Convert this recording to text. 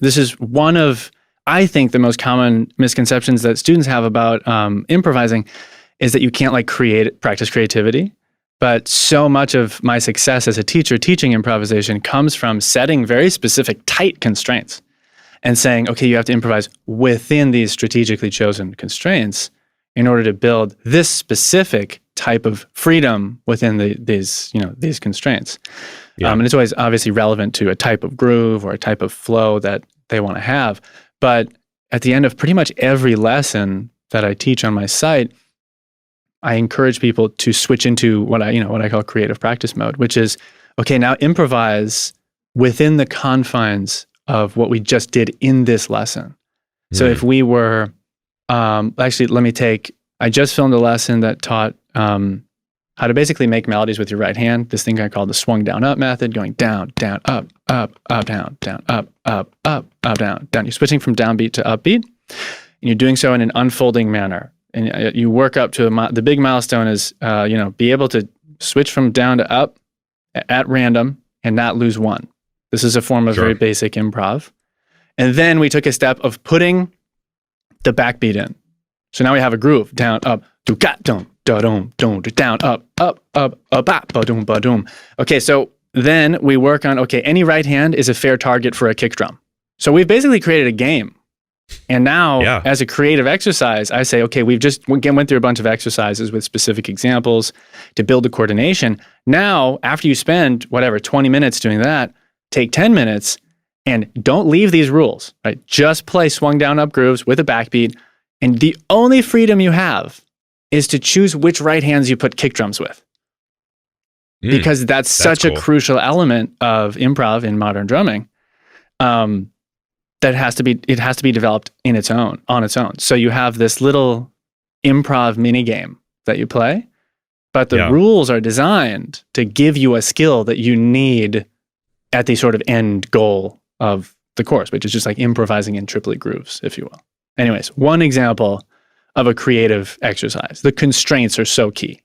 this is one of, I think, the most common misconceptions that students have about improvising is that you can't like practice creativity. But so much of my success as a teacher teaching improvisation comes from setting very specific, tight constraints and saying, okay, you have to improvise within these strategically chosen constraints in order to build this specific type of freedom within these constraints. Yeah. And it's always obviously relevant to a type of groove or a type of flow that they want to have. But at the end of pretty much every lesson that I teach on my site, I encourage people to switch into what I call creative practice mode, which is, okay, now improvise within the confines of what we just did in this lesson. So if we were, I just filmed a lesson that taught how to basically make melodies with your right hand, this thing I call the swung down up method, going down, down, up, down, up, down, down. You're switching from downbeat to upbeat, and you're doing so in an unfolding manner. And you work up to the big milestone is, be able to switch from down to up at random and not lose one. This is a form of very basic improv. And then we took a step of putting the backbeat in. So now we have a groove, down, up, do got dum, da dum, dum, down, up, ba dum, ba dum. Okay, so then we work on, any right hand is a fair target for a kick drum. So we've basically created a game. And now, as a creative exercise, I say, okay, we've just went through a bunch of exercises with specific examples to build the coordination. Now, after you spend, 20 minutes doing that, take 10 minutes and don't leave these rules, right? Just play swung down up grooves with a backbeat. And the only freedom you have is to choose which right hands you put kick drums with. Because that's such a crucial element of improv in modern drumming. That has to be developed on its own. So you have this little improv mini game that you play, but the rules are designed to give you a skill that you need at the sort of end goal of the course, which is just like improvising in triplet grooves, if you will. Anyways, one example of a creative exercise. The constraints are so key.